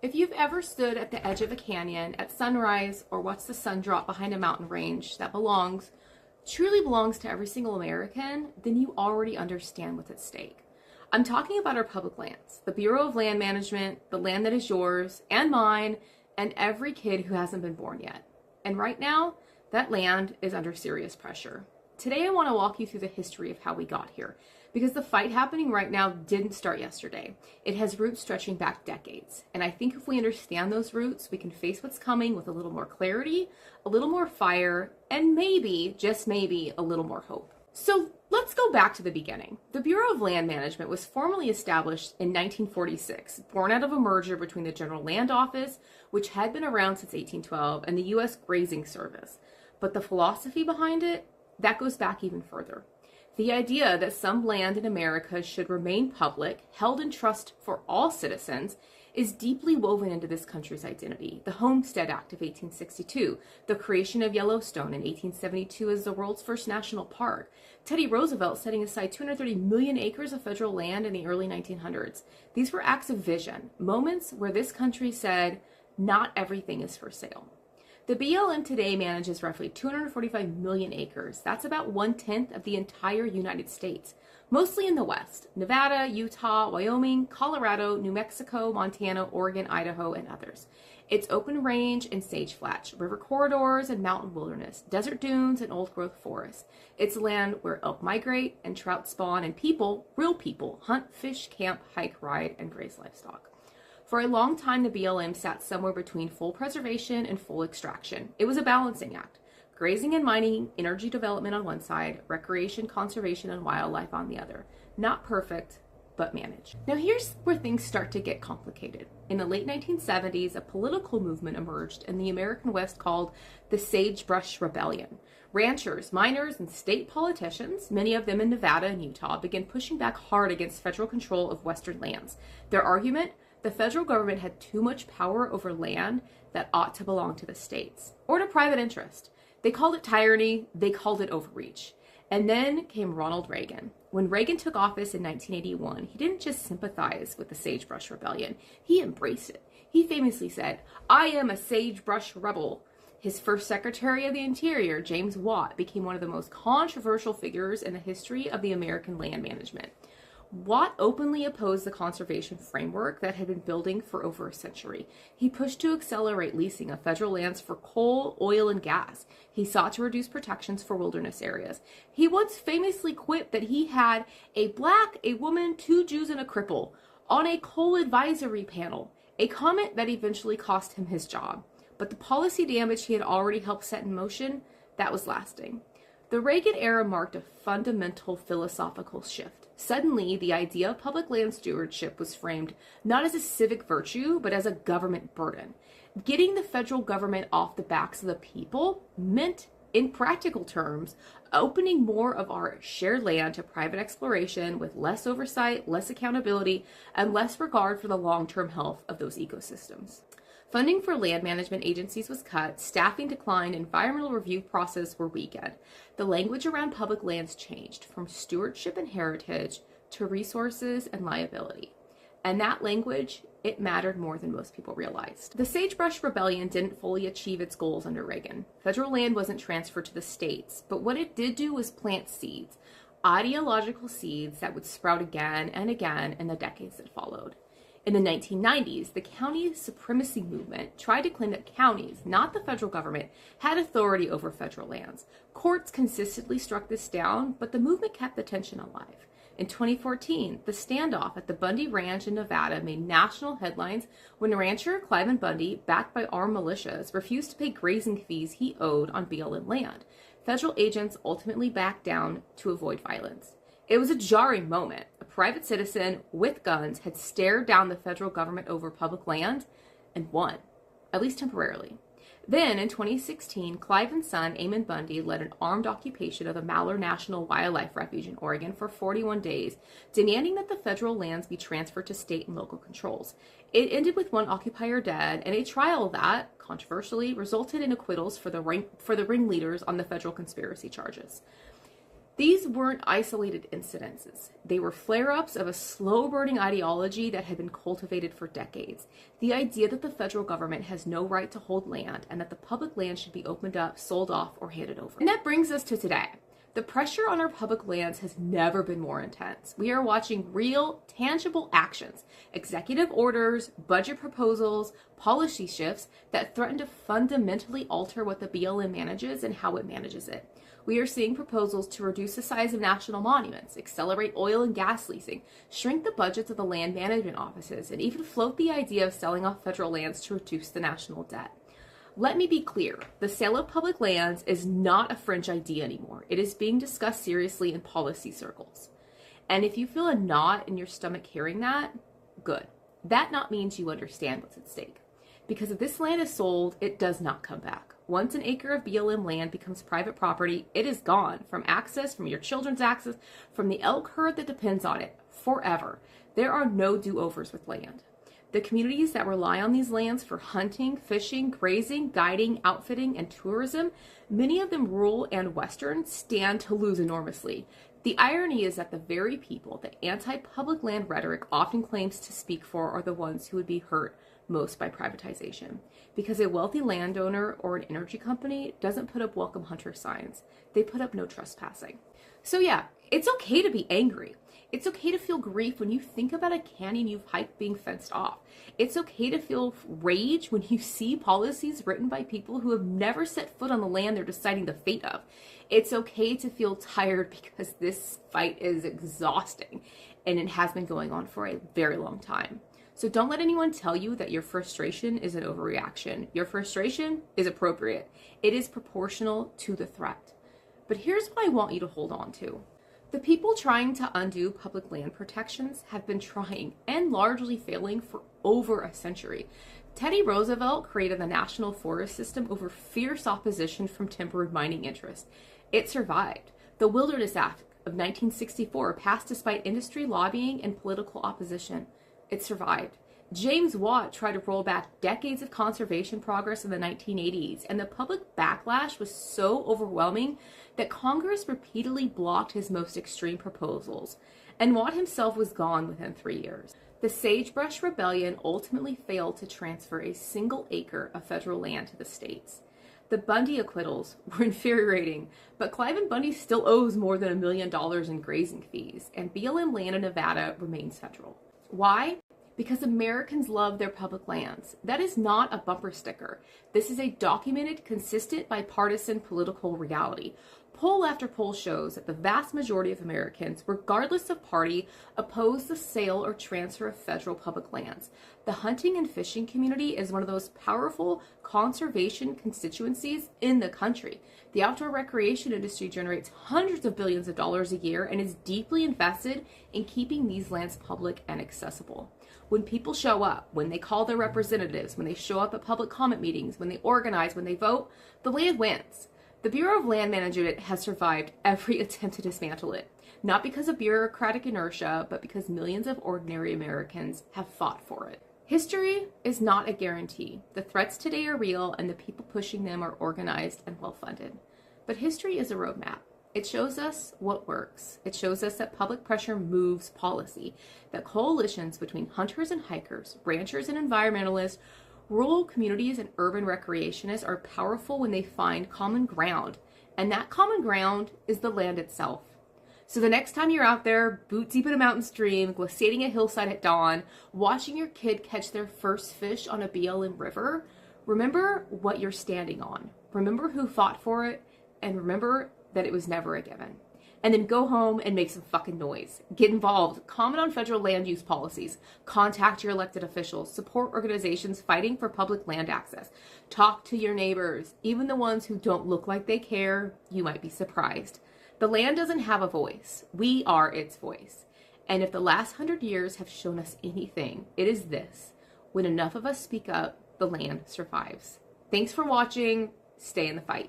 If you've ever stood at the edge of a canyon at sunrise or watched the sun drop behind a mountain range that truly belongs to every single American, then you already understand what's at stake. I'm talking about our public lands, the Bureau of Land Management, the land that is yours and mine, and every kid who hasn't been born yet. And right now, that land is under serious pressure. Today, I want to walk you through the history of how we got here, because the fight happening right now didn't start yesterday. It has roots stretching back decades. And I think if we understand those roots, we can face what's coming with a little more clarity, a little more fire, and maybe, just maybe, a little more hope. So let's go back to the beginning. The Bureau of Land Management was formally established in 1946, born out of a merger between the General Land Office, which had been around since 1812, and the U.S. Grazing Service. But the philosophy behind it, that goes back even further. The idea that some land in America should remain public, held in trust for all citizens, is deeply woven into this country's identity. The Homestead Act of 1862, the creation of Yellowstone in 1872 as the world's first national park, Teddy Roosevelt setting aside 230 million acres of federal land in the early 1900s. These were acts of vision, moments where this country said, not everything is for sale. The BLM today manages roughly 245 million acres. That's about 1/10 of the entire United States, mostly in the West: Nevada, Utah, Wyoming, Colorado, New Mexico, Montana, Oregon, Idaho, and others. It's open range and sage flats, river corridors and mountain wilderness, desert dunes and old growth forests. It's land where elk migrate and trout spawn, and people, real people, hunt, fish, camp, hike, ride, and graze livestock. For a long time, the BLM sat somewhere between full preservation and full extraction. It was a balancing act. Grazing and mining, energy development on one side, recreation, conservation, and wildlife on the other. Not perfect, but managed. Now here's where things start to get complicated. In the late 1970s, a political movement emerged in the American West called the Sagebrush Rebellion. Ranchers, miners, and state politicians, many of them in Nevada and Utah, began pushing back hard against federal control of Western lands. Their argument: the federal government had too much power over land that ought to belong to the states or to private interest. They called it tyranny, they called it overreach. And then came Ronald Reagan. When Reagan took office in 1981, he didn't just sympathize with the Sagebrush Rebellion, he embraced it. He famously said, "I am a sagebrush rebel." His first Secretary of the Interior, James Watt, became one of the most controversial figures in the history of the American land management. Watt openly opposed the conservation framework that had been building for over a century. He pushed to accelerate leasing of federal lands for coal, oil, and gas. He sought to reduce protections for wilderness areas. He once famously quipped that he had a black, a woman, 2 Jews, and a cripple on a coal advisory panel, a comment that eventually cost him his job. But the policy damage he had already helped set in motion, that was lasting. The Reagan era marked a fundamental philosophical shift. Suddenly, the idea of public land stewardship was framed not as a civic virtue, but as a government burden. Getting the federal government off the backs of the people meant, in practical terms, opening more of our shared land to private exploration with less oversight, less accountability, and less regard for the long-term health of those ecosystems. Funding for land management agencies was cut, staffing declined, environmental review process were weakened. The language around public lands changed from stewardship and heritage to resources and liability. And that language, it mattered more than most people realized. The Sagebrush Rebellion didn't fully achieve its goals under Reagan. Federal land wasn't transferred to the states, but what it did do was plant seeds, ideological seeds that would sprout again and again in the decades that followed. In the 1990s, the county supremacy movement tried to claim that counties, not the federal government, had authority over federal lands. Courts consistently struck this down, but the movement kept the tension alive. In 2014, the standoff at the Bundy Ranch in Nevada made national headlines when rancher Cliven Bundy, backed by armed militias, refused to pay grazing fees he owed on BLM land. Federal agents ultimately backed down to avoid violence. It was a jarring moment. A private citizen with guns had stared down the federal government over public land and won, at least temporarily. Then, in 2016, Cliven's son, Eamon Bundy, led an armed occupation of the Malheur National Wildlife Refuge in Oregon for 41 days, demanding that the federal lands be transferred to state and local controls. It ended with one occupier dead, and a trial that, controversially, resulted in acquittals for the ringleaders on the federal conspiracy charges. These weren't isolated incidences. They were flare-ups of a slow-burning ideology that had been cultivated for decades. The idea that the federal government has no right to hold land and that the public land should be opened up, sold off, or handed over. And that brings us to today. The pressure on our public lands has never been more intense. We are watching real, tangible actions, executive orders, budget proposals, policy shifts that threaten to fundamentally alter what the BLM manages and how it manages it. We are seeing proposals to reduce the size of national monuments, accelerate oil and gas leasing, shrink the budgets of the land management offices, and even float the idea of selling off federal lands to reduce the national debt. Let me be clear, the sale of public lands is not a fringe idea anymore. It is being discussed seriously in policy circles. And if you feel a knot in your stomach hearing that, good. That knot means you understand what's at stake. Because if this land is sold, it does not come back. Once an acre of BLM land becomes private property, it is gone from access, from your children's access, from the elk herd that depends on it, forever. There are no do-overs with land. The communities that rely on these lands for hunting, fishing, grazing, guiding, outfitting, and tourism, many of them rural and western, stand to lose enormously. The irony is that the very people that anti-public land rhetoric often claims to speak for are the ones who would be hurt most by privatization. Because a wealthy landowner or an energy company doesn't put up welcome hunter signs. They put up no trespassing. So yeah, it's okay to be angry. It's okay to feel grief when you think about a canyon you've hiked being fenced off. It's okay to feel rage when you see policies written by people who have never set foot on the land they're deciding the fate of. It's okay to feel tired because this fight is exhausting and it has been going on for a very long time. So don't let anyone tell you that your frustration is an overreaction. Your frustration is appropriate. It is proportional to the threat. But here's what I want you to hold on to. The people trying to undo public land protections have been trying and largely failing for over a century. Teddy Roosevelt created the National Forest System over fierce opposition from timber and mining interests. It survived. The Wilderness Act of 1964 passed despite industry lobbying and political opposition. It survived. James Watt tried to roll back decades of conservation progress in the 1980s, and the public backlash was so overwhelming that Congress repeatedly blocked his most extreme proposals, and Watt himself was gone within 3 years. The Sagebrush Rebellion ultimately failed to transfer a single acre of federal land to the states. The Bundy acquittals were infuriating, but Cliven Bundy still owes more than $1 million in grazing fees, and BLM land in Nevada remains federal. Why? Because Americans love their public lands. That is not a bumper sticker. This is a documented, consistent, bipartisan political reality. Poll after poll shows that the vast majority of Americans, regardless of party, oppose the sale or transfer of federal public lands. The hunting and fishing community is one of those powerful conservation constituencies in the country. The outdoor recreation industry generates hundreds of billions of dollars a year and is deeply invested in keeping these lands public and accessible. When people show up, when they call their representatives, when they show up at public comment meetings, when they organize, when they vote, the land wins. The Bureau of Land Management has survived every attempt to dismantle it, not because of bureaucratic inertia, but because millions of ordinary Americans have fought for it. History is not a guarantee. The threats today are real and the people pushing them are organized and well-funded. But history is a roadmap. It shows us what works. It shows us that public pressure moves policy, that coalitions between hunters and hikers, ranchers and environmentalists, rural communities and urban recreationists are powerful when they find common ground, and that common ground is the land itself. So the next time you're out there, boot deep in a mountain stream, glaciating a hillside at dawn, watching your kid catch their first fish on a BLM river, remember what you're standing on. Remember who fought for it, and remember that it was never a given. And then go home and make some fucking noise. Get involved. Comment on federal land use policies. Contact your elected officials. Support organizations fighting for public land access. Talk to your neighbors. Even the ones who don't look like they care, you might be surprised. The land doesn't have a voice. We are its voice. And if the last 100 years have shown us anything, it is this. When enough of us speak up, the land survives. Thanks for watching. Stay in the fight.